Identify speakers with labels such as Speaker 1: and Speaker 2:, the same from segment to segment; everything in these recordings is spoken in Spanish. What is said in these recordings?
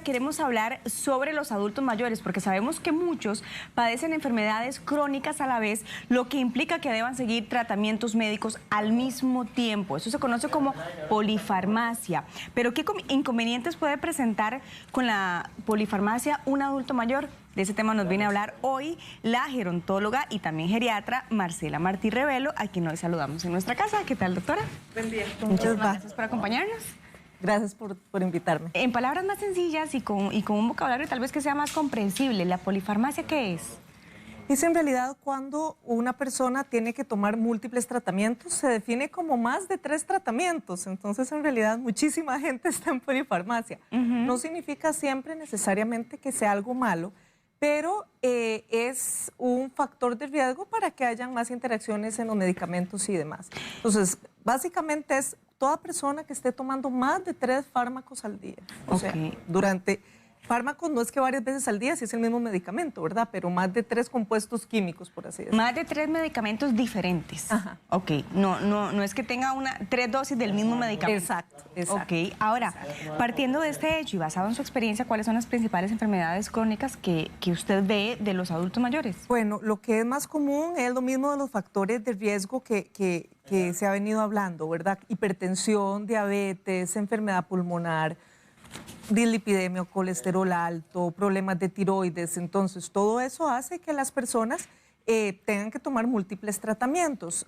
Speaker 1: queremos hablar sobre los adultos mayores, porque sabemos que muchos padecen enfermedades crónicas a la vez, lo que implica que deban seguir tratamientos médicos al mismo tiempo. Eso se conoce como polifarmacia. Pero ¿qué inconvenientes puede presentar con la polifarmacia un adulto mayor? De ese tema nos viene a hablar hoy la gerontóloga y también geriatra Marcela Martí Revelo, a quien hoy saludamos en nuestra casa. ¿Qué tal, doctora?
Speaker 2: Buen día.
Speaker 1: Muchas gracias por acompañarnos.
Speaker 2: Gracias por invitarme.
Speaker 1: En palabras más sencillas y con un vocabulario tal vez que sea más comprensible, ¿la polifarmacia qué es?
Speaker 2: Es en realidad cuando una persona tiene que tomar múltiples tratamientos, se define como más de 3 tratamientos, entonces en realidad muchísima gente está en polifarmacia. No significa siempre necesariamente que sea algo malo, pero es un factor de riesgo para que hayan más interacciones en los medicamentos y demás. Entonces, básicamente es toda persona que esté tomando más de 3 fármacos al día. O sea, durante fármacos no es que varias veces al día, si es el mismo medicamento, ¿verdad? Pero más de 3 compuestos químicos, por así decirlo.
Speaker 1: Más de 3 medicamentos diferentes.
Speaker 2: Ajá.
Speaker 1: Ok, no es que tenga 3 dosis del mismo medicamento.
Speaker 2: Exacto.
Speaker 1: Ok, ahora, partiendo de este hecho y basado en su experiencia, ¿cuáles son las principales enfermedades crónicas que usted ve de los adultos mayores?
Speaker 2: Bueno, lo que es más común es lo mismo de los factores de riesgo que se ha venido hablando, ¿verdad? Hipertensión, diabetes, enfermedad pulmonar, dislipidemia, colesterol alto, problemas de tiroides. Entonces, todo eso hace que las personas tengan que tomar múltiples tratamientos.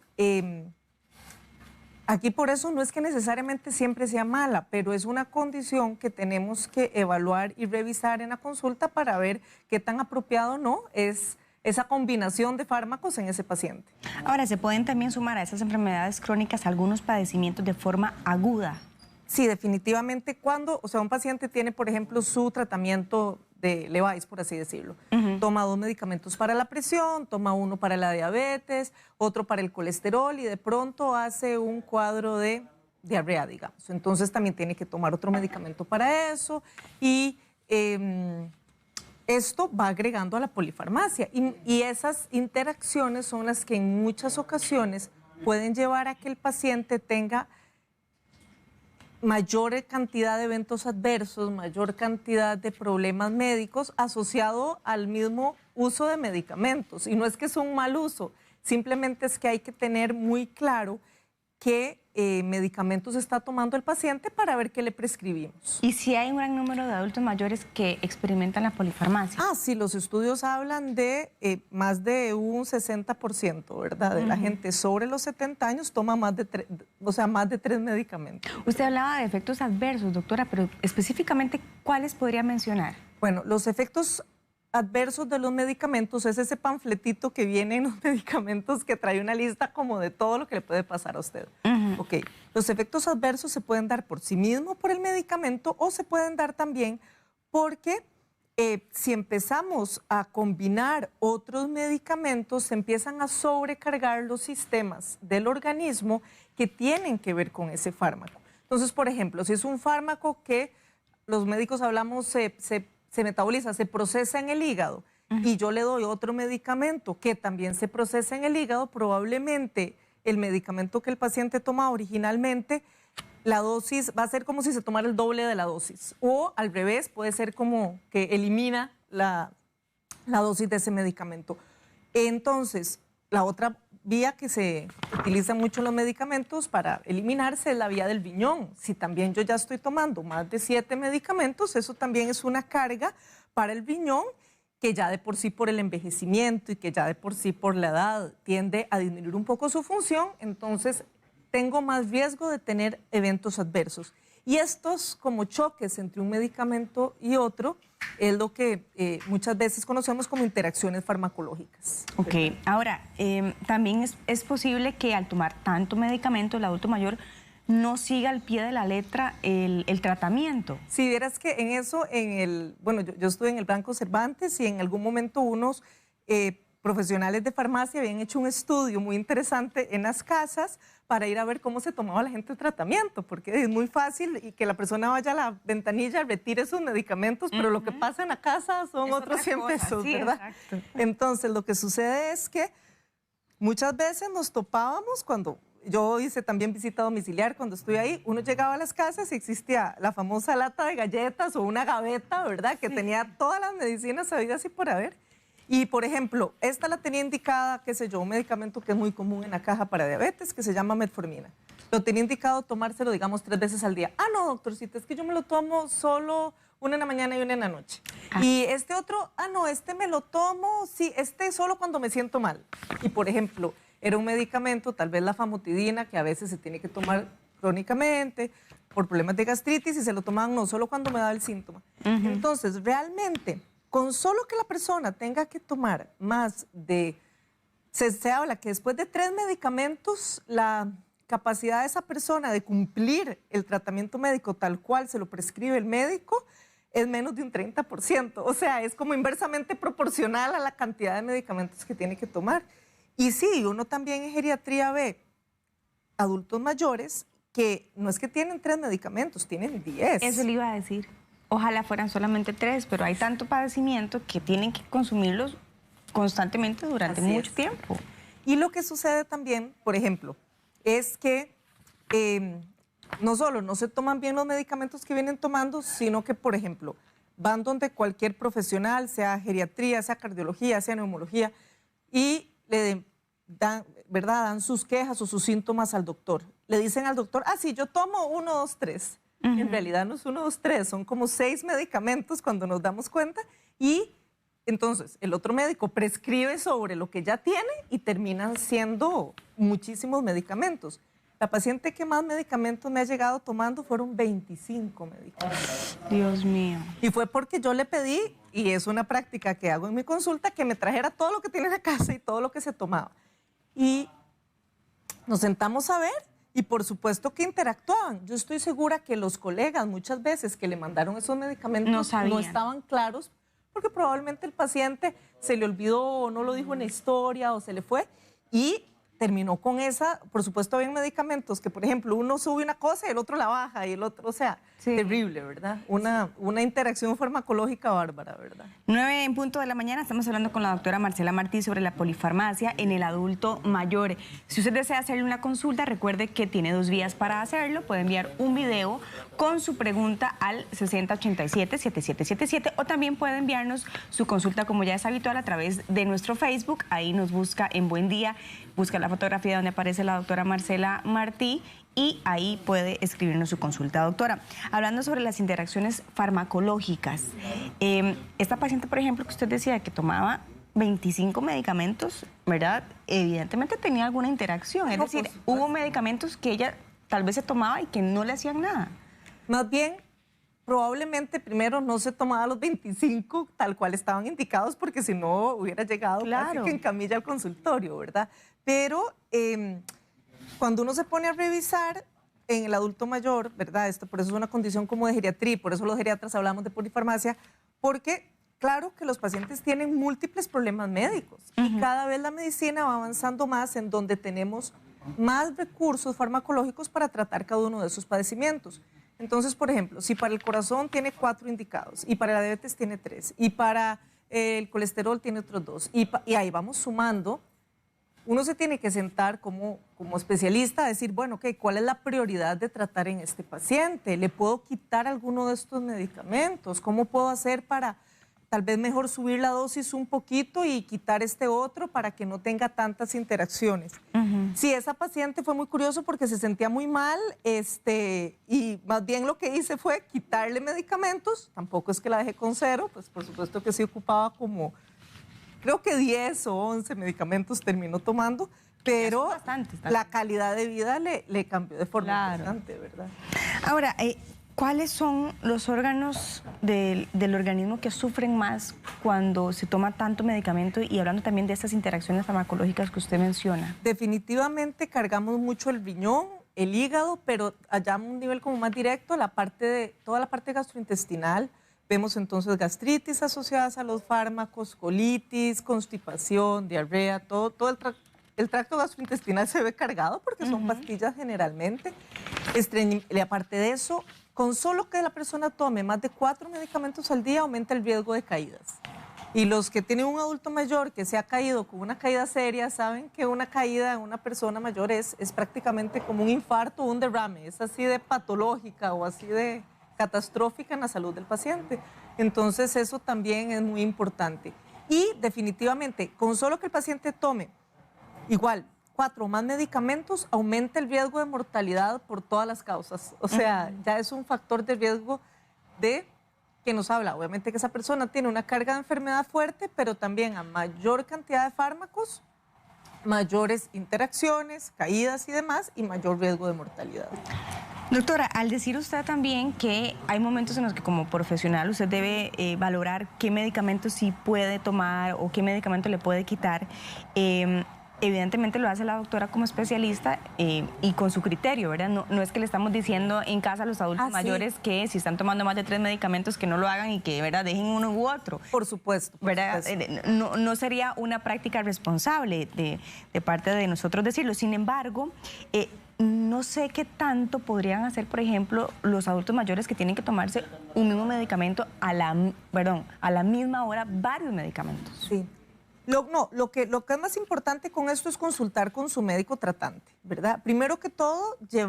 Speaker 2: Aquí por eso no es que necesariamente siempre sea mala, pero es una condición que tenemos que evaluar y revisar en la consulta para ver qué tan apropiado o no es esa combinación de fármacos en ese paciente.
Speaker 1: Ahora, ¿se pueden también sumar a esas enfermedades crónicas algunos padecimientos de forma aguda?
Speaker 2: Sí, definitivamente cuando, un paciente tiene, por ejemplo, su tratamiento de Levi's, por así decirlo. Toma 2 medicamentos para la presión, toma uno para la diabetes, otro para el colesterol y de pronto hace un cuadro de diarrea, digamos. Entonces también tiene que tomar otro medicamento para eso y esto va agregando a la polifarmacia y esas interacciones son las que en muchas ocasiones pueden llevar a que el paciente tenga mayor cantidad de eventos adversos, mayor cantidad de problemas médicos asociado al mismo uso de medicamentos. Y no es que es un mal uso, simplemente es que hay que tener muy claro qué medicamentos está tomando el paciente para ver qué le prescribimos.
Speaker 1: ¿Y si hay un gran número de adultos mayores que experimentan la polifarmacia?
Speaker 2: Sí, los estudios hablan de más de un 60%, ¿verdad? De la gente sobre los 70 años toma más de 3 medicamentos.
Speaker 1: Usted hablaba de efectos adversos, doctora, pero específicamente, ¿cuáles podría mencionar?
Speaker 2: Bueno, los efectos adversos de los medicamentos es ese panfletito que viene en los medicamentos que trae una lista como de todo lo que le puede pasar a usted. Ok, los efectos adversos se pueden dar por sí mismo, por el medicamento, o se pueden dar también porque si empezamos a combinar otros medicamentos, se empiezan a sobrecargar los sistemas del organismo que tienen que ver con ese fármaco. Entonces, por ejemplo, si es un fármaco que los médicos hablamos se metaboliza, se procesa en el hígado y yo le doy otro medicamento que también se procesa en el hígado, probablemente el medicamento que el paciente toma originalmente, la dosis va a ser como si se tomara el doble de la dosis. O al revés, puede ser como que elimina la dosis de ese medicamento. Entonces, la otra vía que se utiliza mucho en los medicamentos para eliminarse es la vía del riñón. Si también yo ya estoy tomando más de 7 medicamentos, eso también es una carga para el riñón que ya de por sí por el envejecimiento y que ya de por sí por la edad tiende a disminuir un poco su función, entonces tengo más riesgo de tener eventos adversos. Y estos como choques entre un medicamento y otro es lo que muchas veces conocemos como interacciones farmacológicas.
Speaker 1: Ok, ahora, también es posible que al tomar tanto medicamento el adulto mayor no siga al pie de la letra el tratamiento.
Speaker 2: Si vieras que en eso, yo estuve en el Banco Cervantes y en algún momento unos profesionales de farmacia habían hecho un estudio muy interesante en las casas para ir a ver cómo se tomaba la gente el tratamiento, porque es muy fácil y que la persona vaya a la ventanilla, retire sus medicamentos, pero lo que pasa en la casa son otros 100 pesos, sí, ¿verdad? Exacto. Entonces, lo que sucede es que muchas veces nos topábamos cuando yo hice también visita domiciliar cuando estuve ahí, uno llegaba a las casas y existía la famosa lata de galletas o una gaveta, ¿verdad? Que tenía todas las medicinas sabidas y por haber. Y, por ejemplo, esta la tenía indicada, qué sé yo, un medicamento que es muy común en la caja para diabetes, que se llama metformina. Lo tenía indicado tomárselo, digamos, 3 veces al día. Ah, no, doctorcita, es que yo me lo tomo solo una en la mañana y una en la noche. Y este otro, no, este me lo tomo, sí, este solo cuando me siento mal. Y, por ejemplo, era un medicamento, tal vez la famotidina, que a veces se tiene que tomar crónicamente por problemas de gastritis y se lo tomaban no solo cuando me da el síntoma. Entonces, realmente, con solo que la persona tenga que tomar más de... Se habla que después de 3 medicamentos, la capacidad de esa persona de cumplir el tratamiento médico tal cual se lo prescribe el médico es menos de un 30%. O sea, es como inversamente proporcional a la cantidad de medicamentos que tiene que tomar. Y sí, uno también en geriatría ve adultos mayores que no es que tienen 3 medicamentos, tienen 10.
Speaker 1: Eso le iba a decir. Ojalá fueran solamente 3, pero hay tanto padecimiento que tienen que consumirlos constantemente durante mucho tiempo.
Speaker 2: Y lo que sucede también, por ejemplo, es que no solo no se toman bien los medicamentos que vienen tomando, sino que, por ejemplo, van donde cualquier profesional, sea geriatría, sea cardiología, sea neumología, y le dan, ¿verdad? Dan sus quejas o sus síntomas al doctor. Le dicen al doctor, sí, yo tomo 1, 2, 3. En realidad no es 1, 2, 3, son como 6 medicamentos cuando nos damos cuenta y entonces el otro médico prescribe sobre lo que ya tiene y terminan siendo muchísimos medicamentos. La paciente que más medicamentos me ha llegado tomando fueron 25 medicamentos.
Speaker 1: Dios mío.
Speaker 2: Y fue porque yo le pedí, y es una práctica que hago en mi consulta, que me trajera todo lo que tiene en la casa y todo lo que se tomaba. Y nos sentamos a ver. Y por supuesto que interactuaban. Yo estoy segura que los colegas muchas veces que le mandaron esos medicamentos no estaban claros porque probablemente el paciente se le olvidó o no lo dijo en la historia o se le fue y terminó con esa. Por supuesto había medicamentos que, por ejemplo, uno sube una cosa y el otro la baja y el otro, o sea, terrible, ¿verdad? Una interacción farmacológica bárbara, ¿verdad?
Speaker 1: 9:00 a.m, estamos hablando con la doctora Marcela Martí sobre la polifarmacia en el adulto mayor. Si usted desea hacerle una consulta, recuerde que tiene 2 vías para hacerlo. Puede enviar un video con su pregunta al 6087-7777 o también puede enviarnos su consulta, como ya es habitual, a través de nuestro Facebook. Ahí nos busca en Buen Día, busca la fotografía donde aparece la doctora Marcela Martí y ahí puede escribirnos su consulta. Doctora, hablando sobre las interacciones farmacológicas, esta paciente, por ejemplo, que usted decía que tomaba 25 medicamentos, ¿verdad? Evidentemente tenía alguna interacción, es decir, hubo medicamentos que ella tal vez se tomaba y que no le hacían nada.
Speaker 2: Más bien, probablemente primero no se tomaba los 25 tal cual estaban indicados, porque si no hubiera llegado casi que en camilla al consultorio, ¿verdad? Pero cuando uno se pone a revisar en el adulto mayor, ¿verdad? Por eso es una condición como de geriatría, por eso los geriatras hablamos de polifarmacia, porque claro que los pacientes tienen múltiples problemas médicos y cada vez la medicina va avanzando más en donde tenemos más recursos farmacológicos para tratar cada uno de esos padecimientos. Entonces, por ejemplo, si para el corazón tiene 4 indicados y para la diabetes tiene 3 y para el colesterol tiene otros 2 y ahí vamos sumando, uno se tiene que sentar como especialista a decir, bueno, okay, ¿cuál es la prioridad de tratar en este paciente? ¿Le puedo quitar alguno de estos medicamentos? ¿Cómo puedo hacer para tal vez mejor subir la dosis un poquito y quitar este otro para que no tenga tantas interacciones? Sí, esa paciente fue muy curioso porque se sentía muy mal y más bien lo que hice fue quitarle medicamentos. Tampoco es que la dejé con 0, pues por supuesto que sí ocupaba como, creo que 10 o 11 medicamentos terminó tomando, pero la calidad de vida le cambió de forma importante, ¿verdad?
Speaker 1: Ahora, ¿cuáles son los órganos del organismo que sufren más cuando se toma tanto medicamento? Y hablando también de estas interacciones farmacológicas que usted menciona.
Speaker 2: Definitivamente cargamos mucho el riñón, el hígado, pero allá a un nivel como más directo, toda la parte gastrointestinal. Vemos entonces gastritis asociadas a los fármacos, colitis, constipación, diarrea, todo el tracto gastrointestinal se ve cargado porque son pastillas generalmente. Aparte de eso, con solo que la persona tome más de 4 medicamentos al día aumenta el riesgo de caídas. Y los que tienen un adulto mayor que se ha caído con una caída seria, saben que una caída en una persona mayor es prácticamente como un infarto o un derrame, es así de patológica o así de catastrófica en la salud del paciente. Entonces eso también es muy importante. Y definitivamente, con solo que el paciente tome igual 4 o más medicamentos, aumenta el riesgo de mortalidad por todas las causas. O sea, ya es un factor de riesgo de que nos habla, obviamente, que esa persona tiene una carga de enfermedad fuerte, pero también a mayor cantidad de fármacos, mayores interacciones, caídas y demás, y mayor riesgo de mortalidad.
Speaker 1: Doctora, al decir usted también que hay momentos en los que como profesional usted debe valorar qué medicamentos sí puede tomar o qué medicamento le puede quitar, evidentemente lo hace la doctora como especialista y con su criterio, ¿verdad? No es que le estamos diciendo en casa a los adultos mayores que si están tomando más de 3 medicamentos que no lo hagan y que, ¿verdad?, dejen uno u otro.
Speaker 2: Por supuesto.
Speaker 1: ¿Verdad? No sería una práctica responsable de parte de nosotros decirlo. Sin embargo, no sé qué tanto podrían hacer, por ejemplo, los adultos mayores que tienen que tomarse un mismo medicamento a la misma hora, varios medicamentos.
Speaker 2: Sí. Lo que es más importante con esto es consultar con su médico tratante, ¿verdad? Primero que todo, si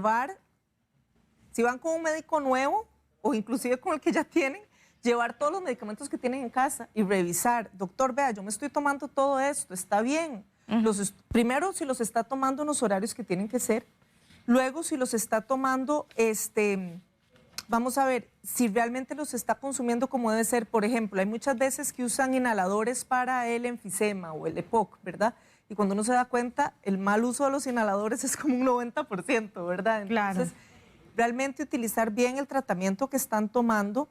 Speaker 2: van con un médico nuevo o inclusive con el que ya tienen, llevar todos los medicamentos que tienen en casa y revisar. Doctor, vea, yo me estoy tomando todo esto, ¿está bien? Primero, si los está tomando en los horarios que tienen que ser. Luego, si los está tomando, vamos a ver si realmente los está consumiendo como debe ser. Por ejemplo, hay muchas veces que usan inhaladores para el enfisema o el EPOC, ¿verdad? Y cuando uno se da cuenta, el mal uso de los inhaladores es como un 90%, ¿verdad? Entonces,
Speaker 1: claro,
Speaker 2: realmente utilizar bien el tratamiento que están tomando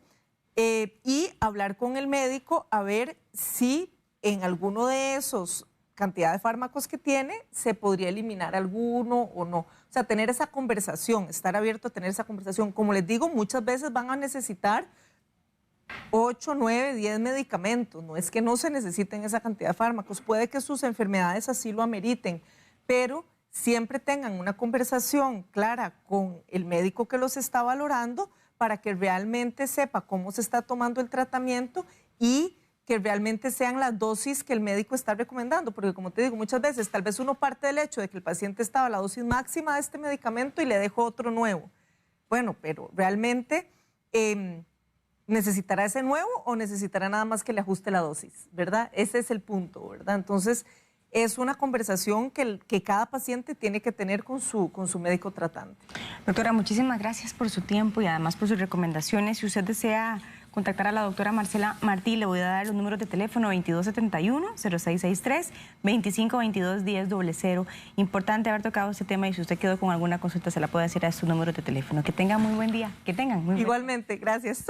Speaker 2: y hablar con el médico a ver si en alguno de esos cantidad de fármacos que tiene, se podría eliminar alguno o no. O sea, tener esa conversación, estar abierto a tener esa conversación. Como les digo, muchas veces van a necesitar 8, 9, 10 medicamentos. No es que no se necesiten esa cantidad de fármacos. Puede que sus enfermedades así lo ameriten, pero siempre tengan una conversación clara con el médico que los está valorando para que realmente sepa cómo se está tomando el tratamiento y que realmente sean las dosis que el médico está recomendando, porque como te digo, muchas veces tal vez uno parte del hecho de que el paciente estaba a la dosis máxima de este medicamento y le dejó otro nuevo. Bueno, pero realmente necesitará ese nuevo o necesitará nada más que le ajuste la dosis, ¿verdad? Ese es el punto, ¿verdad? Entonces, es una conversación que cada paciente tiene que tener con su médico tratante.
Speaker 1: Doctora, muchísimas gracias por su tiempo y además por sus recomendaciones. Si usted desea contactar a la doctora Marcela Martí, le voy a dar los números de teléfono 2271-0663, 2522-1000. Importante haber tocado este tema y si usted quedó con alguna consulta se la puede hacer a sus números de teléfono. Que tengan muy buen día. Que tengan muy buen día.
Speaker 2: Igualmente, gracias.